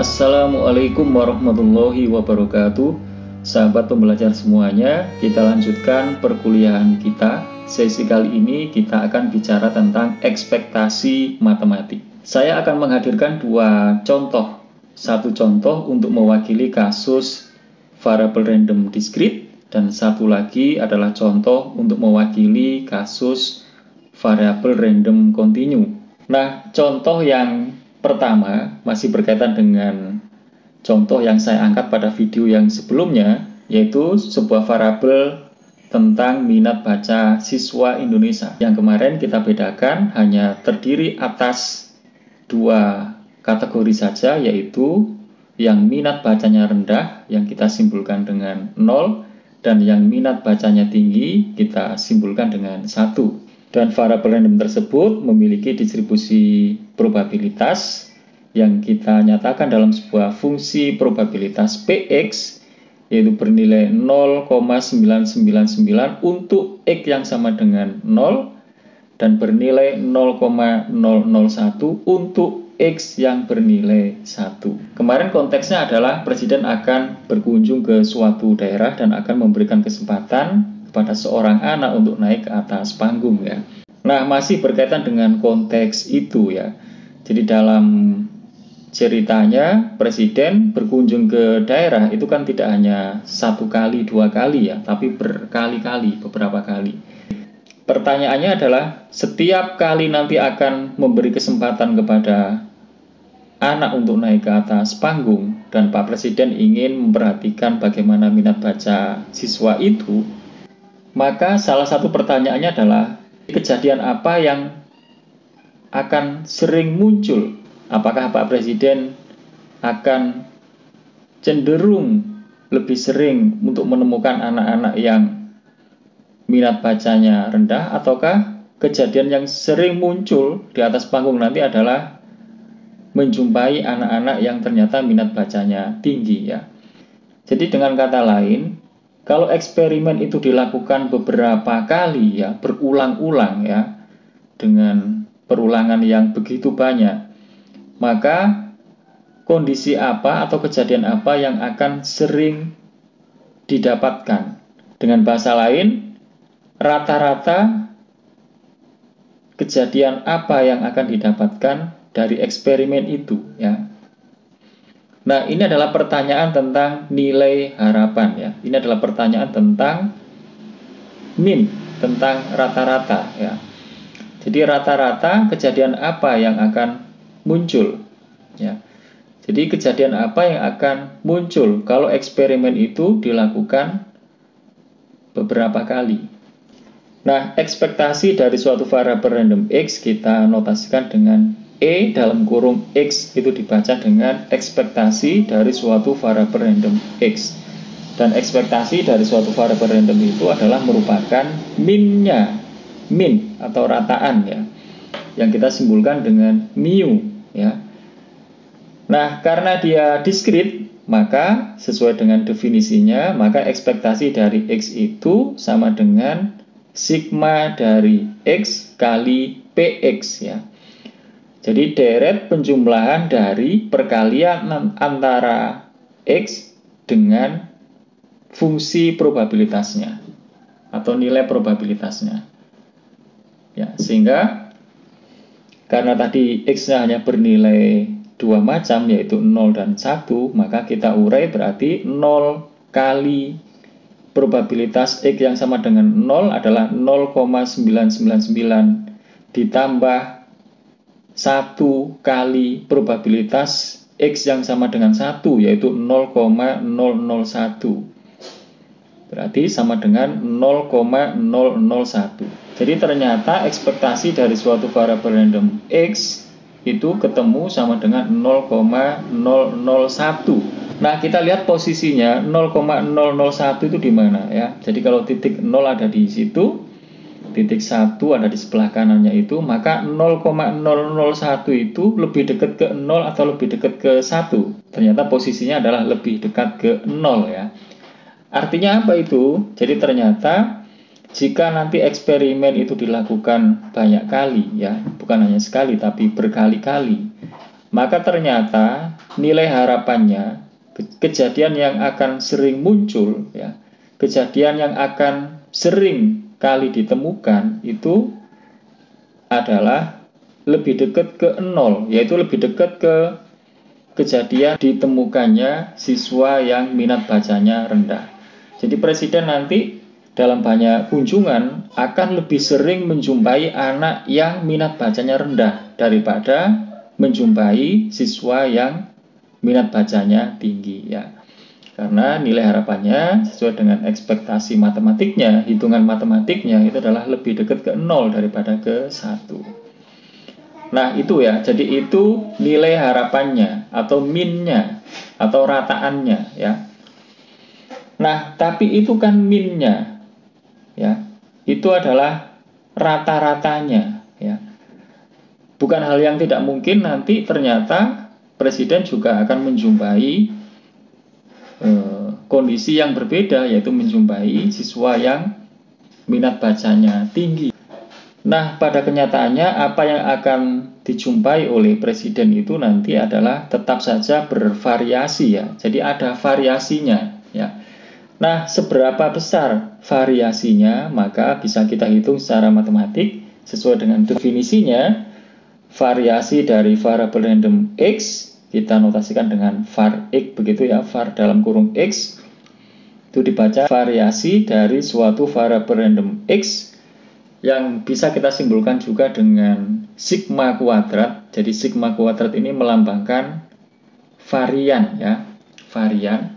Assalamualaikum warahmatullahi wabarakatuh. Sahabat pembelajar semuanya, kita lanjutkan perkuliahan kita. Sesi kali ini kita akan bicara tentang ekspektasi matematik. Saya akan menghadirkan dua contoh. Satu contoh untuk mewakili kasus variabel random discrete, dan satu lagi adalah contoh untuk mewakili kasus variabel random continue. Nah, contoh yang pertama masih berkaitan dengan contoh yang saya angkat pada video yang sebelumnya, yaitu sebuah variabel tentang minat baca siswa Indonesia. Yang kemarin kita bedakan hanya terdiri atas dua kategori saja, yaitu yang minat bacanya rendah yang kita simpulkan dengan 0, dan yang minat bacanya tinggi kita simpulkan dengan 1. Dan variabel random tersebut memiliki distribusi probabilitas yang kita nyatakan dalam sebuah fungsi probabilitas Px, yaitu bernilai 0,999 untuk X yang sama dengan 0 dan bernilai 0,001 untuk X yang bernilai 1. Kemarin konteksnya adalah Presiden akan berkunjung ke suatu daerah dan akan memberikan kesempatan kepada seorang anak untuk naik ke atas panggung, ya. Nah, masih berkaitan dengan konteks itu, ya. Jadi dalam ceritanya Presiden berkunjung ke daerah itu kan tidak hanya satu kali, dua kali, ya, tapi berkali-kali, beberapa kali. Pertanyaannya adalah, setiap kali nanti akan memberi kesempatan kepada anak untuk naik ke atas panggung dan Pak Presiden ingin memperhatikan bagaimana minat baca siswa itu, maka salah satu pertanyaannya adalah, kejadian apa yang akan sering muncul? Apakah Pak Presiden akan cenderung lebih sering untuk menemukan anak-anak yang minat bacanya rendah, ataukah kejadian yang sering muncul di atas panggung nanti adalah menjumpai anak-anak yang ternyata minat bacanya tinggi, ya. Jadi dengan kata lain, kalau eksperimen itu dilakukan beberapa kali, ya, berulang-ulang, ya, dengan perulangan yang begitu banyak, maka kondisi apa atau kejadian apa yang akan sering didapatkan? Dengan bahasa lain, rata-rata kejadian apa yang akan didapatkan dari eksperimen itu, ya. Nah, ini adalah pertanyaan tentang nilai harapan, ya. Ini adalah pertanyaan tentang min, tentang rata-rata, ya. Jadi rata-rata kejadian apa yang akan muncul, ya. Jadi kejadian apa yang akan muncul kalau eksperimen itu dilakukan beberapa kali. Nah, ekspektasi dari suatu variabel random X kita notasikan dengan E dalam kurung X, itu dibaca dengan ekspektasi dari suatu variabel random X. Dan ekspektasi dari suatu variabel random itu adalah merupakan minnya, min atau rataan, ya, yang kita simpulkan dengan mu, ya. Nah, karena dia diskrit, maka sesuai dengan definisinya, maka ekspektasi dari X itu sama dengan sigma dari X kali Px, ya. Jadi deret penjumlahan dari perkalian antara X dengan fungsi probabilitasnya atau nilai probabilitasnya, ya. Sehingga karena tadi X-nya hanya bernilai dua macam, yaitu 0 dan 1, maka kita urai berarti 0 kali probabilitas X yang sama dengan 0 adalah 0,999 ditambah 1 kali probabilitas X yang sama dengan 1, yaitu 0,001. Berarti sama dengan 0,001. Jadi ternyata ekspektasi dari suatu variabel random X itu ketemu sama dengan 0,001. Nah, kita lihat posisinya 0,001 itu di mana, ya. Jadi kalau titik 0 ada di situ, titik 1 ada di sebelah kanannya itu, maka 0,001 itu lebih dekat ke 0 atau lebih dekat ke 1. Ternyata posisinya adalah lebih dekat ke 0, ya. Artinya apa itu? Jadi ternyata jika nanti eksperimen itu dilakukan banyak kali, ya, bukan hanya sekali tapi berkali-kali, maka ternyata nilai harapannya, kejadian yang akan sering muncul, ya, kejadian yang akan sering kali ditemukan itu adalah lebih dekat ke 0, yaitu lebih dekat ke kejadian ditemukannya siswa yang minat bacanya rendah. Jadi presiden nanti dalam banyak kunjungan akan lebih sering menjumpai anak yang minat bacanya rendah daripada menjumpai siswa yang minat bacanya tinggi, ya. Karena nilai harapannya sesuai dengan ekspektasi matematiknya, hitungan matematiknya itu adalah lebih dekat ke 0 daripada ke 1. Nah itu ya, jadi itu nilai harapannya atau min-nya atau rataannya, ya. Nah tapi itu kan min-nya, ya, itu adalah rata-ratanya, ya. Bukan hal yang tidak mungkin nanti ternyata presiden juga akan menjumpai kondisi yang berbeda, yaitu menjumpai siswa yang minat bacanya tinggi. Nah, pada kenyataannya apa yang akan dijumpai oleh presiden itu nanti adalah tetap saja bervariasi, ya. Jadi ada variasinya, ya. Nah, seberapa besar variasinya maka bisa kita hitung secara matematik sesuai dengan definisinya. Variasi dari variabel random X kita notasikan dengan var X, begitu ya, var dalam kurung X itu dibaca variasi dari suatu variabel random X yang bisa kita simpulkan juga dengan sigma kuadrat. Jadi sigma kuadrat ini melambangkan varian, ya, varian.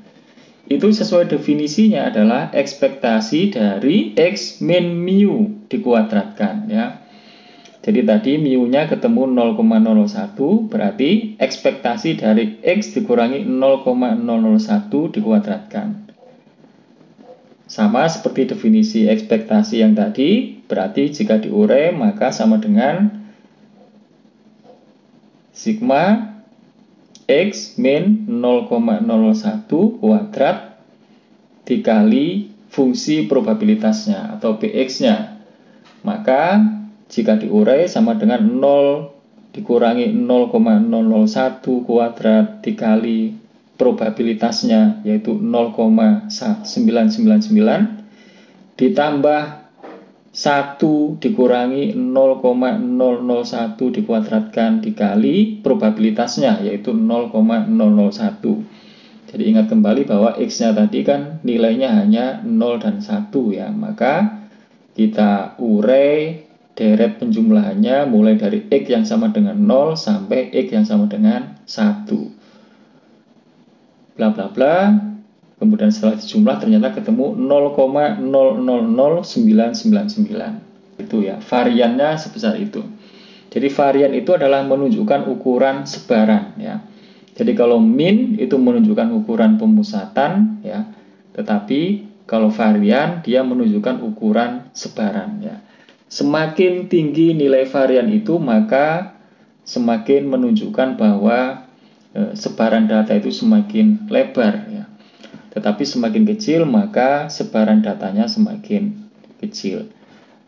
Itu sesuai definisinya adalah ekspektasi dari X min mu dikuadratkan, ya. Jadi tadi mu-nya ketemu 0,01, berarti ekspektasi dari X dikurangi 0,001 dikuadratkan. Sama seperti definisi ekspektasi yang tadi, berarti jika diurai maka sama dengan sigma X min 0,01 kuadrat dikali fungsi probabilitasnya atau Px-nya. Maka jika diurai sama dengan 0 dikurangi 0,001 kuadrat dikali probabilitasnya, yaitu 0,999 ditambah 1 dikurangi 0,001 dikuadratkan dikali probabilitasnya, yaitu 0,001. Jadi ingat kembali bahwa X-nya tadi kan nilainya hanya 0 dan 1, ya. Maka kita urai deret penjumlahannya mulai dari X yang sama dengan 0 sampai X yang sama dengan 1. Bla bla bla. Kemudian setelah dijumlah ternyata ketemu 0,000999. Itu ya, variannya sebesar itu. Jadi varian itu adalah menunjukkan ukuran sebaran, ya. Jadi kalau min itu menunjukkan ukuran pemusatan, ya. Tetapi kalau varian dia menunjukkan ukuran sebaran, ya. Semakin tinggi nilai varian itu maka semakin menunjukkan bahwa sebaran data itu semakin lebar, ya. Tetapi semakin kecil maka sebaran datanya semakin kecil.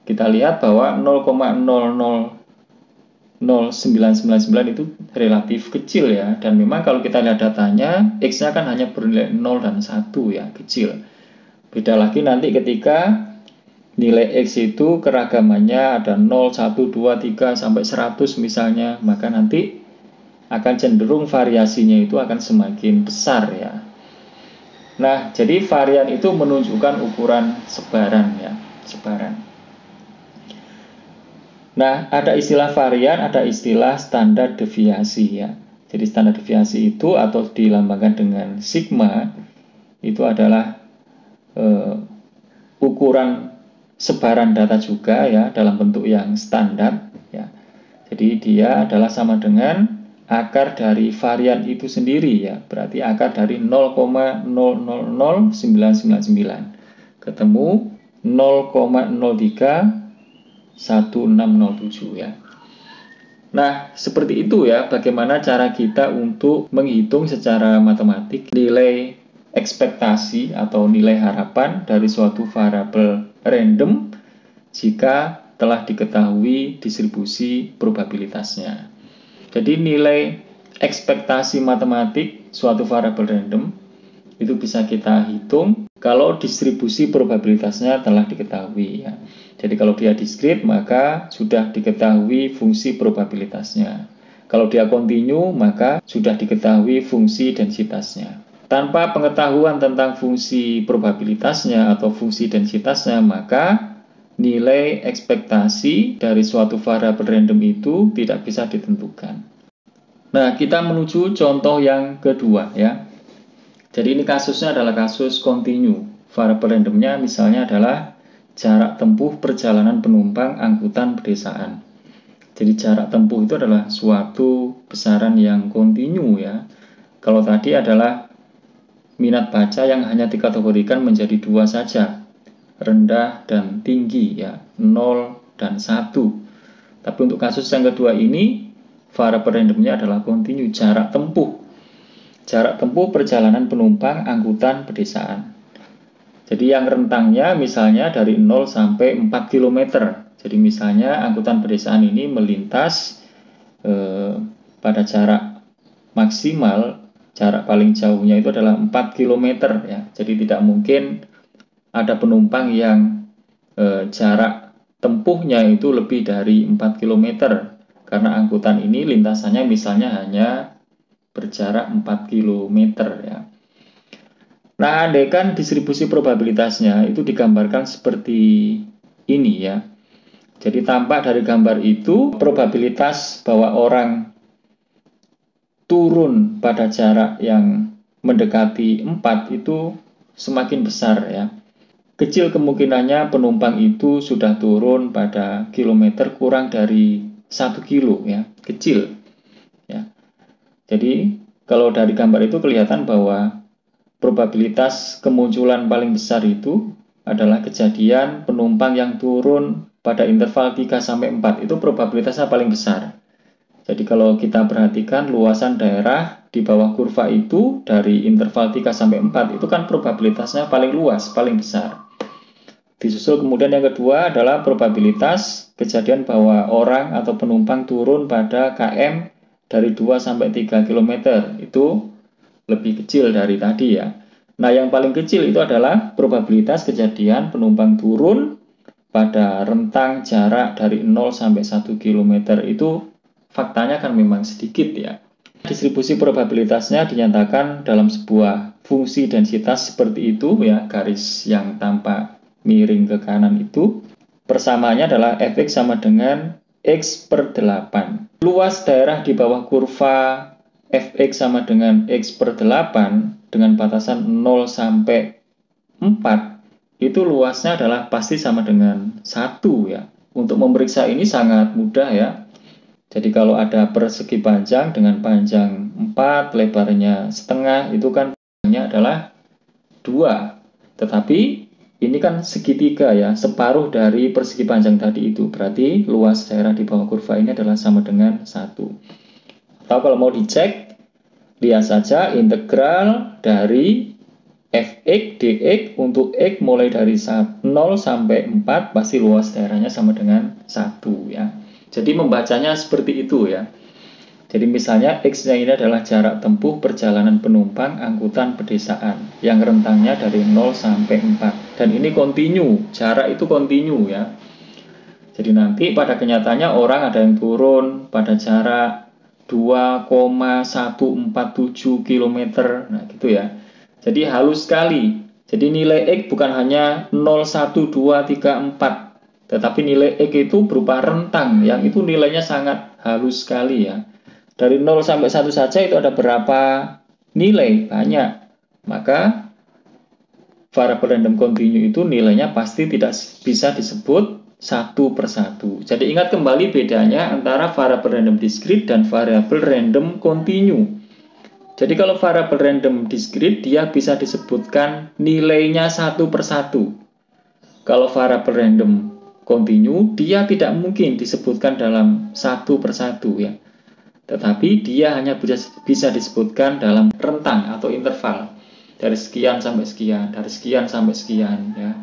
Kita lihat bahwa 0,000999 itu relatif kecil, ya. Dan memang kalau kita lihat datanya X-nya kan hanya bernilai 0 dan 1, ya, kecil. Beda lagi nanti ketika nilai X itu keragamannya ada 0, 1, 2, 3 sampai 100 misalnya, maka nanti akan cenderung variasinya itu akan semakin besar, ya. Nah, jadi varian itu menunjukkan ukuran sebaran, ya, sebaran. Nah, ada istilah varian, ada istilah standar deviasi, ya. Jadi standar deviasi itu atau dilambangkan dengan sigma itu adalah ukuran sebaran data juga, ya, dalam bentuk yang standar, ya. Jadi dia adalah sama dengan akar dari varian itu sendiri, ya. Berarti akar dari 0,000999 ketemu 0,031607, ya. Nah, seperti itu, ya, bagaimana cara kita untuk menghitung secara matematik nilai ekspektasi atau nilai harapan dari suatu variabel random jika telah diketahui distribusi probabilitasnya. Jadi nilai ekspektasi matematik suatu variabel random itu bisa kita hitung kalau distribusi probabilitasnya telah diketahui ya. Jadi kalau dia diskrit maka sudah diketahui fungsi probabilitasnya. Kalau dia kontinu maka sudah diketahui fungsi densitasnya. Tanpa pengetahuan tentang fungsi probabilitasnya atau fungsi densitasnya, maka nilai ekspektasi dari suatu variabel random itu tidak bisa ditentukan. Nah, kita menuju contoh yang kedua ya. Jadi ini kasusnya adalah kasus kontinu. Variabel randomnya misalnya adalah jarak tempuh perjalanan penumpang angkutan pedesaan. Jadi jarak tempuh itu adalah suatu besaran yang kontinu ya. Kalau tadi adalah minat baca yang hanya dikategorikan menjadi dua saja, rendah dan tinggi ya, 0 dan 1. Tapi untuk kasus yang kedua ini, variabel randomnya adalah kontinu, jarak tempuh. Jarak tempuh perjalanan penumpang angkutan pedesaan. Jadi yang rentangnya misalnya dari 0 sampai 4 km. Jadi misalnya angkutan pedesaan ini melintas pada jarak maksimal, jarak paling jauhnya itu adalah 4 km ya. Jadi tidak mungkin ada penumpang yang jarak tempuhnya itu lebih dari 4 km. Karena angkutan ini lintasannya misalnya hanya berjarak 4 km ya. Nah, andaikan distribusi probabilitasnya itu digambarkan seperti ini ya. Jadi tampak dari gambar itu probabilitas bahwa orang turun pada jarak yang mendekati 4 itu semakin besar ya. Kecil kemungkinannya penumpang itu sudah turun pada kilometer kurang dari 1 kilo ya, kecil ya. Jadi kalau dari gambar itu kelihatan bahwa probabilitas kemunculan paling besar itu adalah kejadian penumpang yang turun pada interval 3-4. Itu probabilitasnya paling besar. Jadi kalau kita perhatikan luasan daerah di bawah kurva itu dari interval 3-4 itu kan probabilitasnya paling luas, paling besar. Disusul kemudian yang kedua adalah probabilitas kejadian bahwa orang atau penumpang turun pada KM dari 2-3 km. Itu lebih kecil dari tadi ya. Nah, yang paling kecil itu adalah probabilitas kejadian penumpang turun pada rentang jarak dari 0 sampai 1 km. Itu faktanya kan memang sedikit ya. Distribusi probabilitasnya dinyatakan dalam sebuah fungsi densitas seperti itu ya, garis yang tampak miring ke kanan itu. Persamaannya adalah fx sama dengan x per 8. Luas daerah di bawah kurva fx sama dengan x per 8 dengan batasan 0 sampai 4 itu luasnya adalah pasti sama dengan 1 ya. Untuk memeriksa ini sangat mudah ya. Jadi kalau ada persegi panjang dengan panjang 4, lebarnya setengah, itu kan panjangnya adalah 2. Tetapi ini kan segitiga ya, separuh dari persegi panjang tadi itu. Berarti luas daerah di bawah kurva ini adalah sama dengan 1. Atau kalau mau dicek, lihat saja integral dari fx dx untuk x mulai dari 0 sampai 4 pasti luas daerahnya sama dengan 1 ya. Jadi membacanya seperti itu ya. Jadi misalnya x-nya ini adalah jarak tempuh perjalanan penumpang angkutan pedesaan yang rentangnya dari 0 sampai 4. Dan ini kontinu, jarak itu kontinu ya. Jadi nanti pada kenyataannya orang ada yang turun pada jarak 2,147 km. Nah gitu ya. Jadi halus sekali. Jadi nilai x bukan hanya 0, 1, 2, 3, 4. Tetapi nilai x itu berupa rentang yang itu nilainya sangat halus sekali ya. Dari 0 sampai 1 saja itu ada berapa nilai? Banyak. Maka variabel random kontinu itu nilainya pasti tidak bisa disebut satu persatu. Jadi ingat kembali bedanya antara variabel random discrete dan variabel random kontinu. Jadi kalau variabel random discrete dia bisa disebutkan nilainya satu persatu. Kalau variabel random kontinu dia tidak mungkin disebutkan dalam satu persatu ya. Tetapi dia hanya bisa disebutkan dalam rentang atau interval dari sekian sampai sekian, dari sekian sampai sekian ya.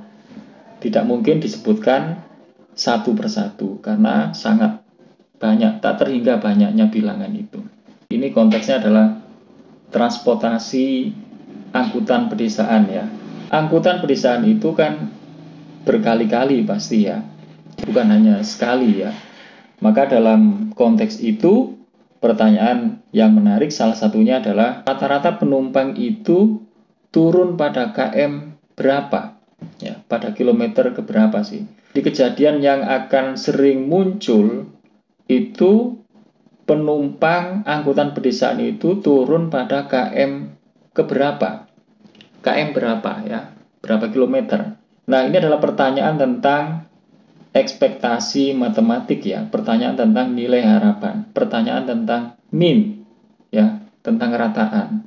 Tidak mungkin disebutkan satu persatu karena sangat banyak, tak terhingga banyaknya bilangan itu. ini konteksnya adalah transportasi angkutan pedesaan ya. Angkutan pedesaan itu kan berkali-kali pasti ya, bukan hanya sekali ya. Maka dalam konteks itu, pertanyaan yang menarik salah satunya adalah rata-rata penumpang itu turun pada KM berapa? Ya, pada kilometer keberapa sih? Di kejadian yang akan sering muncul itu penumpang angkutan pedesaan itu turun pada KM keberapa? KM berapa ya? Berapa kilometer? Nah, ini adalah pertanyaan tentang ekspektasi matematik ya, pertanyaan tentang nilai harapan, pertanyaan tentang mean ya, tentang rataan.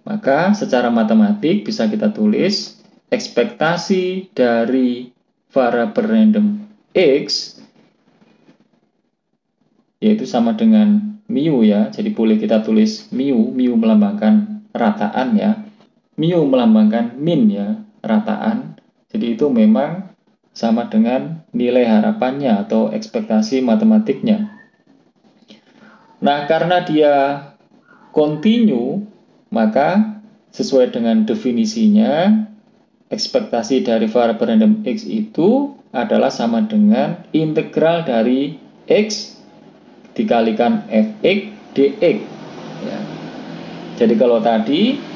Maka secara matematik bisa kita tulis ekspektasi dari variabel random X yaitu sama dengan mu ya. Jadi boleh kita tulis mu melambangkan rataan ya. Mu melambangkan mean ya, rataan. Jadi itu memang sama dengan nilai harapannya atau ekspektasi matematiknya. Nah, karena dia kontinu, maka sesuai dengan definisinya, ekspektasi dari variabel random X itu adalah sama dengan integral dari X dikalikan Fx dx. Ya. Jadi kalau tadi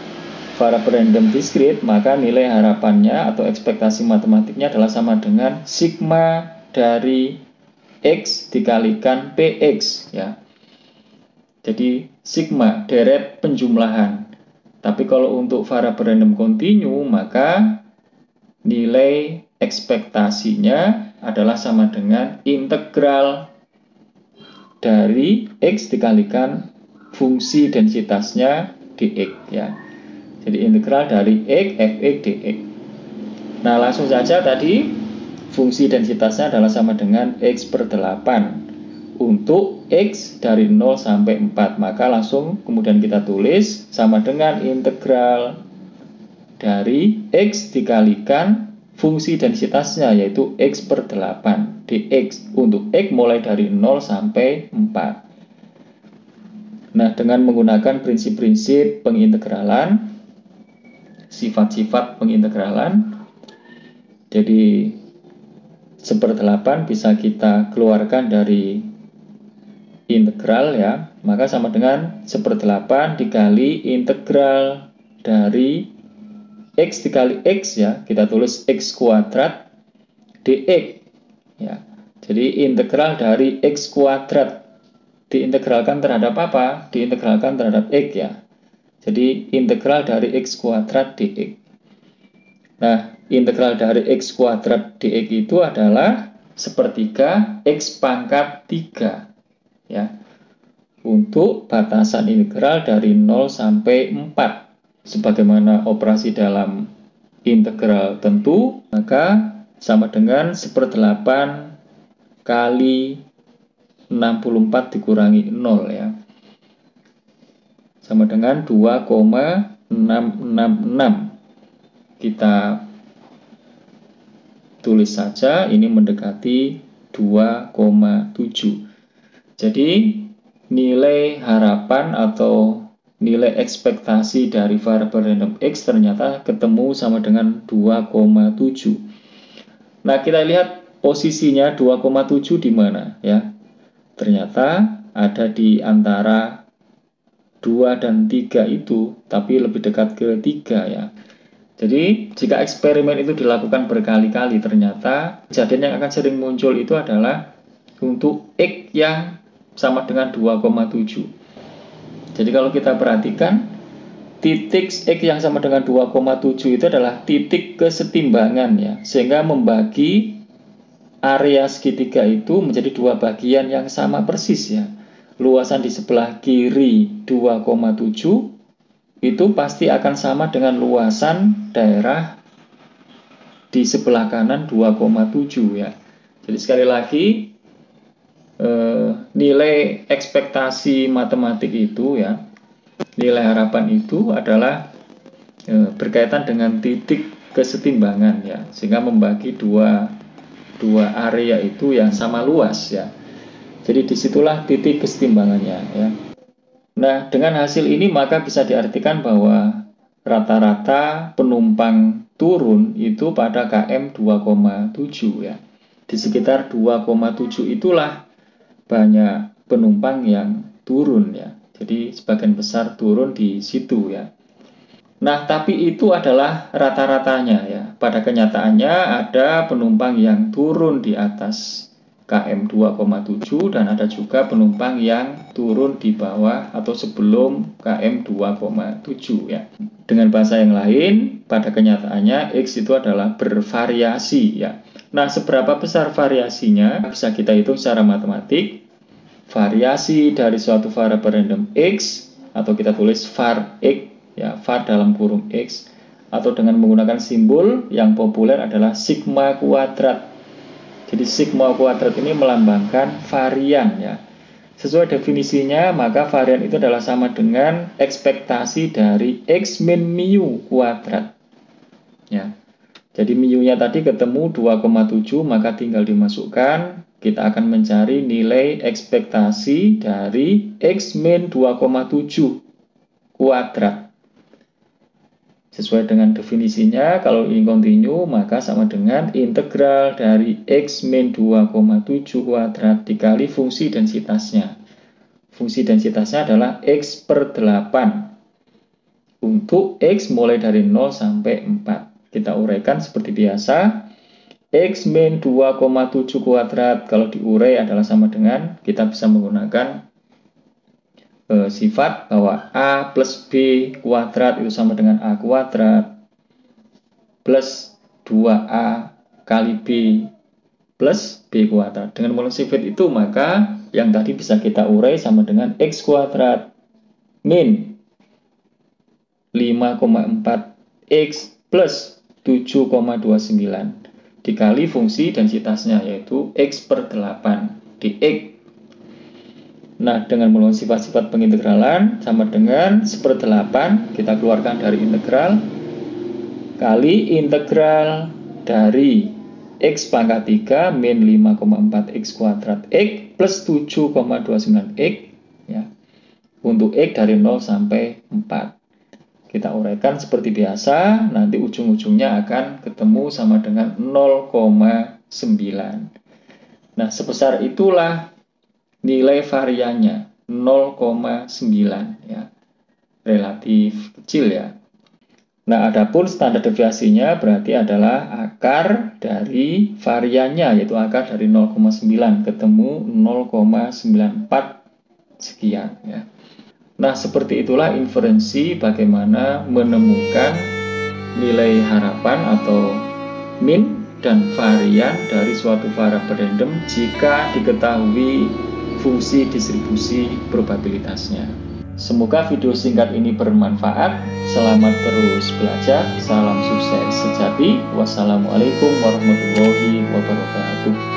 variabel random discrete, maka nilai harapannya atau ekspektasi matematiknya adalah sama dengan sigma dari X dikalikan Px ya. Jadi sigma deret penjumlahan. Tapi kalau untuk variabel random kontinu, maka nilai ekspektasinya adalah sama dengan integral dari X dikalikan fungsi densitasnya dx ya. Jadi integral dari X Fx dx. Nah, langsung saja tadi fungsi densitasnya adalah sama dengan X per 8 untuk X dari 0 sampai 4. Maka langsung kemudian kita tulis sama dengan integral dari X dikalikan fungsi densitasnya yaitu X per 8 dx untuk X mulai dari 0 sampai 4. Nah, dengan menggunakan prinsip-prinsip pengintegralan, sifat-sifat pengintegralan, jadi 1/8 bisa kita keluarkan dari integral ya, maka sama dengan 1/8 dikali integral dari X dikali X ya, kita tulis X kuadrat dx ya. Jadi integral dari X kuadrat diintegralkan terhadap apa? Diintegralkan terhadap X ya. Jadi integral dari X kuadrat dx. Nah, integral dari X kuadrat dx itu adalah sepertiga X pangkat 3 ya. Untuk batasan integral dari 0 sampai 4. Sebagaimana operasi dalam integral tentu, maka sama dengan 1/8 kali 64 dikurangi 0 ya. Sama dengan 2,666. Kita tulis saja ini mendekati 2,7. Jadi nilai harapan atau nilai ekspektasi dari variabel random X ternyata ketemu sama dengan 2,7. Nah, kita lihat posisinya 2,7 di mana ya. Ternyata ada di antara 2 dan 3 itu, tapi lebih dekat ke 3 ya. Jadi, jika eksperimen itu dilakukan berkali-kali, ternyata kejadian yang akan sering muncul itu adalah untuk X yang sama dengan 2,7. Jadi, kalau kita perhatikan, titik X yang sama dengan 2,7 itu adalah titik kesetimbangan ya, sehingga membagi area segitiga itu menjadi dua bagian yang sama persis ya. Luasan di sebelah kiri 2,7 itu pasti akan sama dengan luasan daerah di sebelah kanan 2,7 ya. Jadi sekali lagi nilai ekspektasi matematik itu ya, nilai harapan itu adalah berkaitan dengan titik kesetimbangan ya, sehingga membagi dua area itu yang sama luas ya. Jadi disitulah titik kesetimbangannya ya. Nah, dengan hasil ini maka bisa diartikan bahwa rata-rata penumpang turun itu pada KM 2,7 ya. Di sekitar 2,7 itulah banyak penumpang yang turun ya. Jadi sebagian besar turun di situ ya. Nah, tapi itu adalah rata-ratanya ya. Pada kenyataannya ada penumpang yang turun di atas KM 2,7 dan ada juga penumpang yang turun di bawah atau sebelum KM 2,7 ya. Dengan bahasa yang lain, pada kenyataannya X itu adalah bervariasi ya. Nah, seberapa besar variasinya bisa kita hitung secara matematik. Variasi dari suatu variabel random X atau kita tulis var X ya, var dalam kurung X, atau dengan menggunakan simbol yang populer adalah sigma kuadrat. Jadi sigma kuadrat ini melambangkan varian ya. Sesuai definisinya, maka varian itu adalah sama dengan ekspektasi dari X min mu kuadrat ya. Jadi mu-nya tadi ketemu 2,7, maka tinggal dimasukkan. Kita akan mencari nilai ekspektasi dari X min 2,7 kuadrat. Sesuai dengan definisinya, kalau ini kontinu, maka sama dengan integral dari X min 2,7 kuadrat dikali fungsi densitasnya. Fungsi densitasnya adalah X per 8. Untuk X mulai dari 0 sampai 4. Kita uraikan seperti biasa. X min 2,7 kuadrat kalau diurai adalah sama dengan, kita bisa menggunakan sifat bahwa A plus B kuadrat itu sama dengan A kuadrat plus 2A kali B plus B kuadrat. Dengan menggunakan sifat itu maka yang tadi bisa kita urai sama dengan X kuadrat min 5,4X plus 7,29 dikali fungsi densitasnya yaitu X per 8 dx. Nah, dengan menggunakan sifat-sifat pengintegralan sama dengan 1/8 kita keluarkan dari integral kali integral dari X pangkat 3 min 5,4X kuadrat X plus 7,29X ya, untuk X dari 0 sampai 4. Kita uraikan seperti biasa, nanti ujung-ujungnya akan ketemu sama dengan 0,9. Nah, sebesar itulah nilai variannya 0,9 ya, relatif kecil ya. Nah, adapun standar deviasinya berarti adalah akar dari variannya, yaitu akar dari 0,9 ketemu 0,94 sekian ya. Nah, seperti itulah inferensi bagaimana menemukan nilai harapan atau min dan varian dari suatu variabel random jika diketahui fungsi distribusi probabilitasnya. Semoga video singkat ini bermanfaat. Selamat terus belajar. Salam sukses sejati. Wassalamualaikum warahmatullahi wabarakatuh.